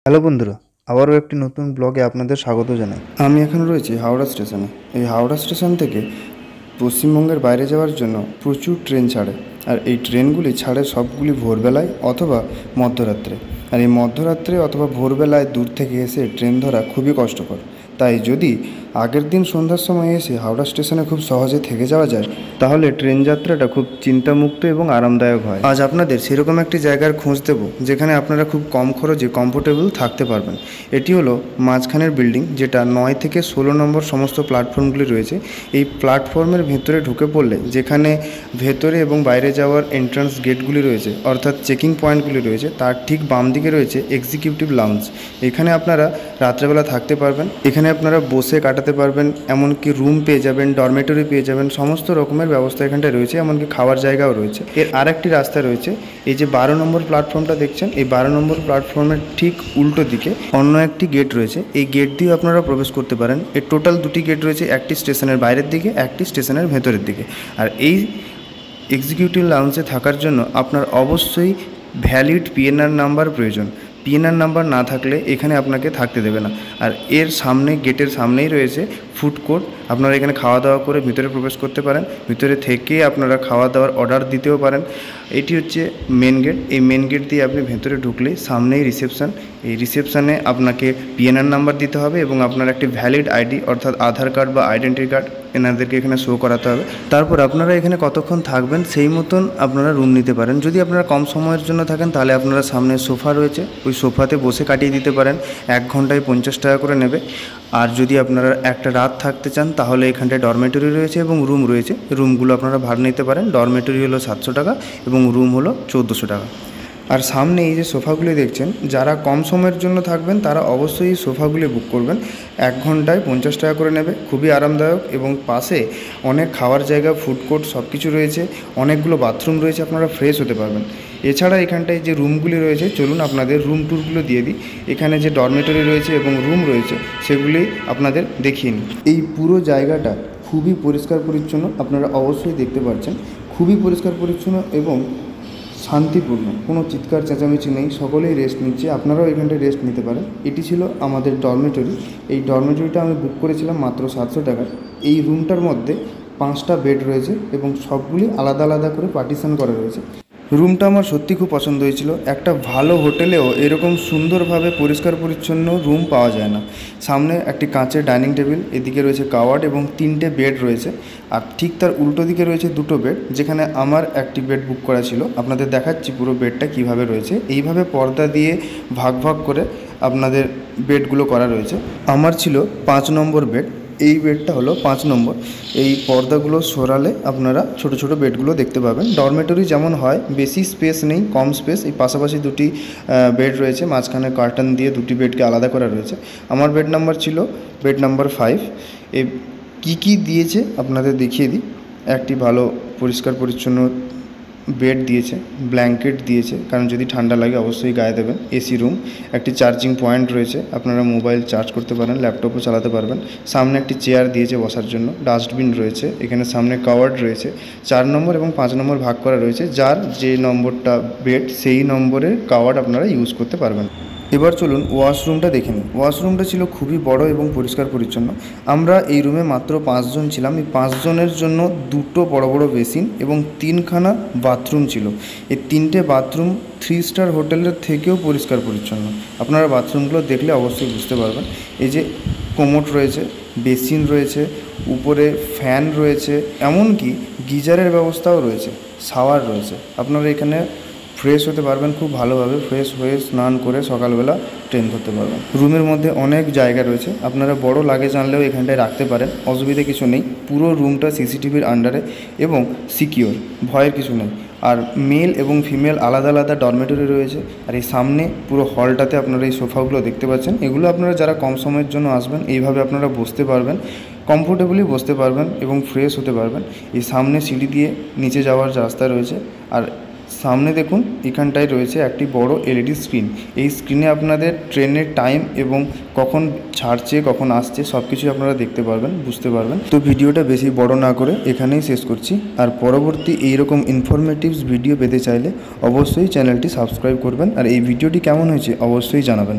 Hello বন্ধুরা, আবারও একটি নতুন ব্লগে আপনাদের স্বাগত জানাই। আমি এখন রয়েছি হাওড়া স্টেশনে। এই হাওড়া স্টেশন থেকে পশ্চিমবঙ্গের বাইরে যাওয়ার জন্য প্রচুর ট্রেন ছাড়ে, আর এই ট্রেনগুলি ছাড়ে সবগুলি ভোরবেলায় অথবা মধ্যরাত্রে। আর এই মধ্যরাত্রে অথবা ভোরবেলায় দূর থেকে এসে ট্রেন ধরা খুবই কষ্টকর। তাই যদি আগের দিন সন্ধ্যার সময় এসে হাওড়া স্টেশনে খুব সহজে থেকে যাওয়া যায়, তাহলে ট্রেন যাত্রাটা খুব চিন্তামুক্ত এবং আরামদায়ক হয়। আজ আপনাদের সেরকম একটি জায়গার খোঁজ দেব যেখানে আপনারা খুব কম খরচে কমফোর্টেবল থাকতে পারবেন। এটি হলো মাঝখানের বিল্ডিং, যেটা 9 থেকে 16 নম্বর সমস্ত প্ল্যাটফর্মগুলি রয়েছে। এই প্ল্যাটফর্মের ভেতরে ঢুকে পড়লে যেখানে ভেতরে এবং বাইরে যাওয়ার এন্ট্রান্স গেটগুলি রয়েছে, অর্থাৎ চেকিং পয়েন্টগুলি রয়েছে, তার ঠিক বাম দিকে রয়েছে এক্সিকিউটিভ লাউঞ্জ। এখানে আপনারা রাত্রেবেলা থাকতে পারবেন, এখানে আপনারা বসে কাটাতে পারবেন, এমনকি রুম পেয়ে যাবেন, ডরমেটরি পেয়ে যাবেন, সমস্ত রকমের ব্যবস্থা এখানটায় রয়েছে, এমনকি খাওয়ার জায়গাও রয়েছে। এর আরেকটি রাস্তা রয়েছে, এই যে 12 নম্বর প্ল্যাটফর্মটা দেখছেন, এই 12 নম্বর প্ল্যাটফর্মের ঠিক উল্টো দিকে অন্য একটি গেট রয়েছে। এই গেট দিয়ে আপনারা প্রবেশ করতে পারেন। এর টোটাল দুটি গেট রয়েছে, একটি স্টেশনের বাইরের দিকে, একটি স্টেশনের ভেতরের দিকে। আর এই এক্সিকিউটিভ লাউঞ্জে থাকার জন্য আপনার অবশ্যই ভ্যালিড পিএনআর নাম্বার প্রয়োজন। পিএনআর নাম্বার না থাকলে এখানে আপনাকে থাকতে দেবে না। আর এর সামনে, গেটের সামনেই রয়েছে ফুড কোর্ট। আপনারা এখানে খাওয়া দাওয়া করে ভিতরে প্রবেশ করতে পারেন, ভিতরে থেকে আপনারা খাওয়া দাওয়ার অর্ডার দিতেও পারেন। এটি হচ্ছে মেন গেট। এই মেন গেট দিয়ে আপনি ভেতরে ঢুকলেই সামনেই রিসেপশান। এই রিসেপশানে আপনাকে পিএনআর নাম্বার দিতে হবে এবং আপনার একটি ভ্যালিড আইডি, অর্থাৎ আধার কার্ড বা আইডেন্টি কার্ড এনাদেরকে এখানে শো করাতে হবে। তারপর আপনারা এখানে কতক্ষণ থাকবেন সেই মতন আপনারা রুম নিতে পারেন। যদি আপনারা কম সময়ের জন্য থাকেন তাহলে আপনারা সামনে সোফা রয়েছে, ওই সোফাতে বসে কাটিয়ে দিতে পারেন। 1 ঘন্টায় 50 টাকা করে নেবে। আর যদি আপনারা একটা রাত থাকতে চান তাহলে এখানটায় ডরমেটরি রয়েছে এবং রুম রয়েছে। রুমগুলো আপনারা ভাড়া নিতে পারেন। ডরমেটরি হলো 700 টাকা এবং রুম হলো 1400 টাকা। আর সামনে এই যে সোফাগুলি দেখছেন, যারা কম সময়ের জন্য থাকবেন তারা অবশ্যই সোফাগুলি বুক করবেন। 1 ঘন্টায় 50 টাকা করে নেবে, খুবই আরামদায়ক। এবং পাশে অনেক খাওয়ার জায়গা, ফুড কোর্ট সব কিছু রয়েছে, অনেকগুলো বাথরুম রয়েছে, আপনারা ফ্রেশ হতে পারবেন। এছাড়া এখানটায় যে রুমগুলি রয়েছে, চলুন আপনাদের রুম ট্যুরগুলো দিয়ে দিই। এখানে যে ডরমেটরি রয়েছে এবং রুম রয়েছে সেগুলি আপনাদের দেখিয়ে নিই। এই পুরো জায়গাটা খুবই পরিষ্কার পরিচ্ছন্ন, আপনারা অবশ্যই দেখতে পাচ্ছেন। খুবই পরিষ্কার পরিচ্ছন্ন এবং শান্তিপূর্ণ, কোনো চিৎকার চেঁচামেচি নেই, সকলেই রেস্ট নিচ্ছে। আপনারাও এখানটায় রেস্ট নিতে পারেন। এটি ছিল আমাদের ডরমেটরি। এই ডরমেটরিটা আমি বুক করেছিলাম মাত্র 700 টাকায়। এই রুমটার মধ্যে 5টা বেড রয়েছে এবং সবগুলি আলাদা আলাদা করে পার্টিশন করা রয়েছে। রুমটা আমার সত্যি খুব পছন্দ হয়েছিল। একটা ভালো হোটেলেও এরকম সুন্দরভাবে পরিষ্কার পরিচ্ছন্ন রুম পাওয়া যায় না। সামনে একটি কাঁচের ডাইনিং টেবিল, এদিকে রয়েছে কাওয়ার্ড এবং 3টে বেড রয়েছে। আর ঠিক তার উল্টো দিকে রয়েছে 2টো বেড, যেখানে আমার একটি বেড বুক করা ছিল। আপনাদের দেখাচ্ছি পুরো বেডটা কিভাবে রয়েছে। এইভাবে পর্দা দিয়ে ভাগ ভাগ করে আপনাদের বেডগুলো করা রয়েছে। আমার ছিল 5 নম্বর বেড। এই বেডটা হলো 5 নম্বর। এই পর্দাগুলো সরালে আপনারা ছোট ছোট বেডগুলো দেখতে পাবেন। ডরমেটরি যেমন হয়, বেশি স্পেস নেই, কম স্পেস। এই পাশাপাশি 2টি বেড রয়েছে, মাঝখানে কার্টন দিয়ে 2টি বেডকে আলাদা করা রয়েছে। আমার বেড নাম্বার ছিল বেড নাম্বার 5। এই কী কী দিয়েছে আপনাদের দেখিয়ে দিই। একটি ভালো পরিষ্কার পরিচ্ছন্ন বেড দিয়েছে, ব্ল্যাঙ্কেট দিয়েছে, কারণ যদি ঠান্ডা লাগে অবশ্যই গায়ে দেবেন। এসি রুম, একটি চার্জিং পয়েন্ট রয়েছে, আপনারা মোবাইল চার্জ করতে পারেন, ল্যাপটপও চালাতে পারবেন। সামনে একটি চেয়ার দিয়েছে বসার জন্য, ডাস্টবিন রয়েছে, এখানে সামনে কাওয়ার্ড রয়েছে। 4 নম্বর এবং 5 নম্বর ভাগ করা রয়েছে, যার যে নম্বরটা বেড সেই নম্বরের কাওয়ার্ড আপনারা ইউজ করতে পারবেন। এবার চলুন ওয়াশরুমটা দেখে নিই। ওয়াশরুমটা ছিল খুবই বড় এবং পরিষ্কার পরিচ্ছন্ন। আমরা এই রুমে মাত্র 5 জন ছিলাম। এই 5 জনের জন্য 2টো বড় বড় বেসিন এবং 3খানা বাথরুম ছিল। এই 3টে বাথরুম 3 স্টার হোটেলের থেকেও পরিষ্কার পরিচ্ছন্ন। আপনারা বাথরুমগুলো দেখলে অবশ্যই বুঝতে পারবেন। এই যে কোমোড রয়েছে, বেসিন রয়েছে, উপরে ফ্যান রয়েছে, এমনকি গিজারের ব্যবস্থাও রয়েছে, শাওয়ার রয়েছে। আপনারা এখানে ফ্রেশ হতে পারবেন খুব ভালোভাবে। ফ্রেশ হয়ে স্নান করে সকালবেলা ট্রেন ধরতে পারবেন। রুমের মধ্যে অনেক জায়গা রয়েছে, আপনারা বড় লাগেজ আনলেও এখানটায় রাখতে পারেন, অসুবিধে কিছু নেই। পুরো রুমটা সিসিটিভির আন্ডারে এবং সিকিওর, ভয়ের কিছু নেই। আর মেল এবং ফিমেল আলাদা আলাদা ডরমেটরি রয়েছে। আর এই সামনে পুরো হলটাতে আপনারা এই সোফাগুলো দেখতে পাচ্ছেন। এগুলো আপনারা যারা কম সময়ের জন্য আসবেন, এইভাবে আপনারা বসতে পারবেন, কমফোর্টেবলি বসতে পারবেন এবং ফ্রেশ হতে পারবেন। এই সামনে সিঁড়ি দিয়ে নিচে যাওয়ার রাস্তা রয়েছে। আর সামনে দেখুন, এখানটায় রয়েছে একটি বড় এলইডি স্ক্রিন। এই স্ক্রিনে আপনাদের ট্রেনের টাইম এবং কখন ছাড়ছে, কখন আসছে সব কিছুই আপনারা দেখতে পারবেন, বুঝতে পারবেন। তো ভিডিওটা বেশি বড় না করে এখানেই শেষ করছি। আর পরবর্তী এইরকম ইনফরমেটিভস ভিডিও পেতে চাইলে অবশ্যই চ্যানেলটি সাবস্ক্রাইব করবেন। আর এই ভিডিওটি কেমন হয়েছে অবশ্যই জানাবেন।